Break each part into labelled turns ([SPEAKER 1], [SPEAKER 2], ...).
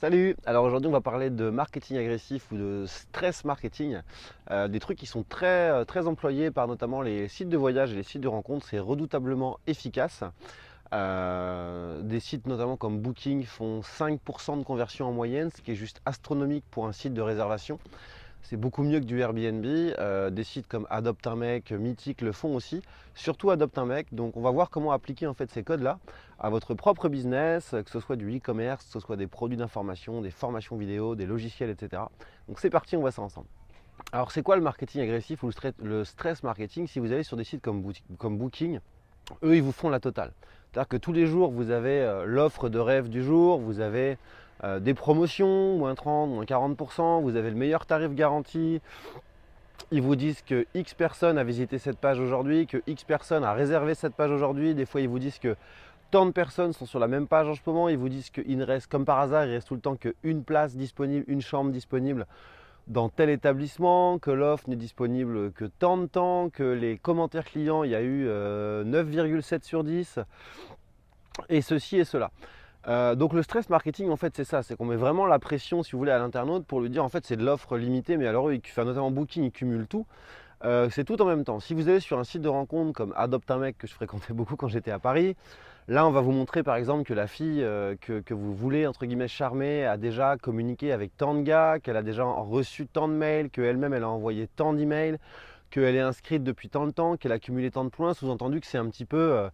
[SPEAKER 1] Salut! Alors aujourd'hui on va parler de marketing agressif ou de stress marketing, des trucs qui sont très employés par notamment les sites de voyage et les sites de rencontres, c'est redoutablement efficace. Des sites notamment comme Booking font 5% de conversion en moyenne, ce qui est juste astronomique pour un site de réservation. C'est beaucoup mieux que du Airbnb. Des sites comme Adopt un mec, Mythique le font aussi, surtout Adopt un mec. Donc on va voir comment appliquer en fait ces codes-là à votre propre business, que ce soit du e-commerce, que ce soit des produits d'information, des formations vidéo, des logiciels, etc. Donc c'est parti, on voit ça ensemble. Alors c'est quoi le marketing agressif ou le stress marketing? Si vous allez sur des sites comme Booking, eux ils vous font la totale. C'est-à-dire que tous les jours vous avez l'offre de rêve du jour, vous avez des promotions, moins 30, moins 40%, vous avez le meilleur tarif garanti. Ils vous disent que X personnes a visité cette page aujourd'hui, que X personnes a réservé cette page aujourd'hui. Des fois, ils vous disent que tant de personnes sont sur la même page en ce moment. Ils vous disent qu'il ne reste, comme par hasard, il reste tout le temps qu'une place disponible, une chambre disponible dans tel établissement, que l'offre n'est disponible que tant de temps, que les commentaires clients, il y a eu 9,7 sur 10, et ceci et cela. Donc le stress marketing en fait c'est ça, c'est qu'on met vraiment la pression si vous voulez à l'internaute pour lui dire en fait c'est de l'offre limitée, mais alors eux, notamment Booking, ils cumulent tout. C'est tout en même temps. Si vous allez sur un site de rencontre comme Adopt un mec que je fréquentais beaucoup quand j'étais à Paris, là on va vous montrer par exemple que la fille que vous voulez entre guillemets charmer a déjà communiqué avec tant de gars, qu'elle a déjà reçu tant de mails, qu'elle-même elle a envoyé tant d'emails, qu'elle est inscrite depuis tant de temps, qu'elle a cumulé tant de points, sous-entendu que c'est un petit peu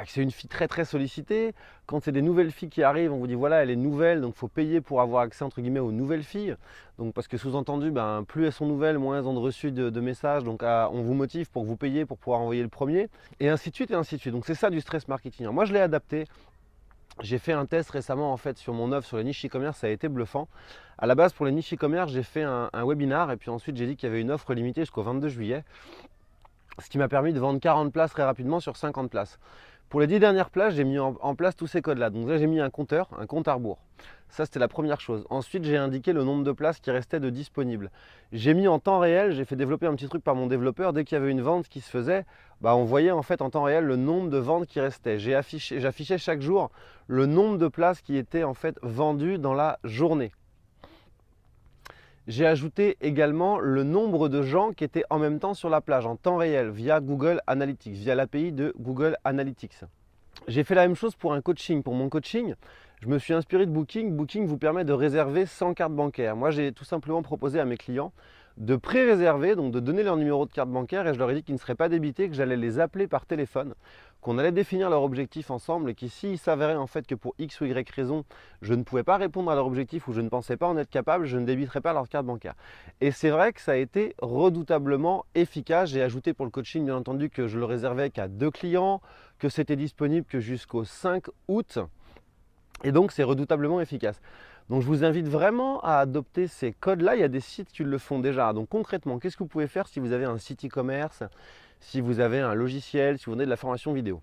[SPEAKER 1] c'est une fille très sollicitée. Quand c'est des nouvelles filles qui arrivent, on vous dit voilà, elle est nouvelle, donc il faut payer pour avoir accès entre guillemets aux nouvelles filles. Donc parce que sous-entendu, plus elles sont nouvelles, moins elles ont reçu de messages. Donc on vous motive pour que vous payiez pour pouvoir envoyer le premier. Et ainsi de suite et ainsi de suite. Donc c'est ça du stress marketing. Alors, moi je l'ai adapté. J'ai fait un test récemment en fait sur mon offre sur les niches e-commerce, ça a été bluffant. À la base pour les niches e-commerce, j'ai fait un webinar et puis ensuite j'ai dit qu'il y avait une offre limitée jusqu'au 22 juillet. Ce qui m'a permis de vendre 40 places très rapidement sur 50 places. Pour les 10 dernières places, j'ai mis en place tous ces codes-là. Donc là, j'ai mis un compteur, un compte à rebours. Ça, c'était la première chose. Ensuite, j'ai indiqué le nombre de places qui restaient de disponibles. J'ai mis en temps réel, j'ai fait développer un petit truc par mon développeur. Dès qu'il y avait une vente qui se faisait, on voyait en fait en temps réel le nombre de ventes qui restaient. J'affichais chaque jour le nombre de places qui étaient en fait vendues dans la journée. J'ai ajouté également le nombre de gens qui étaient en même temps sur la plage en temps réel via Google Analytics, via l'API de Google Analytics. J'ai fait la même chose pour un coaching. Pour mon coaching, je me suis inspiré de Booking. Booking vous permet de réserver sans carte bancaire. Moi, j'ai tout simplement proposé à mes clients de pré-réserver, donc de donner leur numéro de carte bancaire, et je leur ai dit qu'ils ne seraient pas débités, que j'allais les appeler par téléphone, qu'on allait définir leur objectif ensemble et qu'ici il s'avérait en fait que pour X ou Y raison, je ne pouvais pas répondre à leur objectif ou je ne pensais pas en être capable, je ne débiterais pas leur carte bancaire. Et c'est vrai que ça a été redoutablement efficace. J'ai ajouté pour le coaching bien entendu que je le réservais qu'à 2 clients, que c'était disponible que jusqu'au 5 août. Et donc c'est redoutablement efficace. Donc je vous invite vraiment à adopter ces codes-là. Il y a des sites qui le font déjà. Donc concrètement, qu'est-ce que vous pouvez faire si vous avez un site e-commerce, si vous avez un logiciel, si vous avez de la formation vidéo?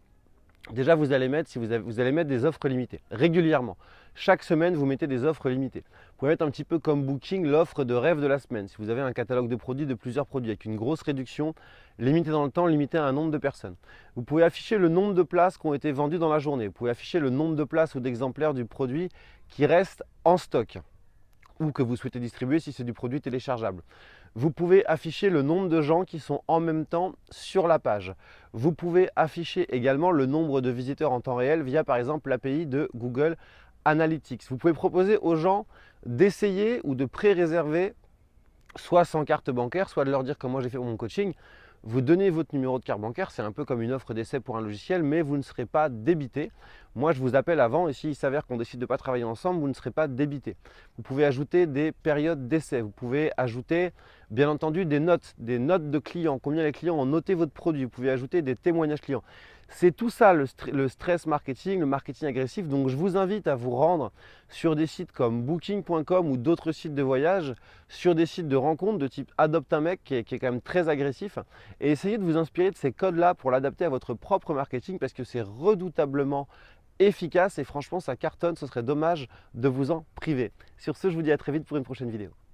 [SPEAKER 1] Déjà, vous allez mettre, vous allez mettre des offres limitées régulièrement. Chaque semaine, vous mettez des offres limitées. Vous pouvez mettre un petit peu comme Booking l'offre de rêve de la semaine. Si vous avez un catalogue de produits, de plusieurs produits avec une grosse réduction, limitée dans le temps, limitée à un nombre de personnes. Vous pouvez afficher le nombre de places qui ont été vendues dans la journée. Vous pouvez afficher le nombre de places ou d'exemplaires du produit qui reste en stock ou que vous souhaitez distribuer si c'est du produit téléchargeable. Vous pouvez afficher le nombre de gens qui sont en même temps sur la page. Vous pouvez afficher également le nombre de visiteurs en temps réel via par exemple l'API de Google Analytics. Vous pouvez proposer aux gens d'essayer ou de pré-réserver soit sans carte bancaire, soit de leur dire comme moi j'ai fait pour mon coaching. Vous donnez votre numéro de carte bancaire, c'est un peu comme une offre d'essai pour un logiciel, mais vous ne serez pas débité. Moi, je vous appelle avant et s'il s'avère qu'on décide de ne pas travailler ensemble, vous ne serez pas débité. Vous pouvez ajouter des périodes d'essai. Vous pouvez ajouter, bien entendu, des notes de clients. Combien les clients ont noté votre produit. Vous pouvez ajouter des témoignages clients. C'est tout ça le stress marketing, le marketing agressif. Donc, je vous invite à vous rendre sur des sites comme booking.com ou d'autres sites de voyage, sur des sites de rencontres de type Adopt un mec qui est quand même très agressif, et essayez de vous inspirer de ces codes-là pour l'adapter à votre propre marketing parce que c'est redoutablement efficace et franchement ça cartonne, ce serait dommage de vous en priver. Sur ce, je vous dis à très vite pour une prochaine vidéo.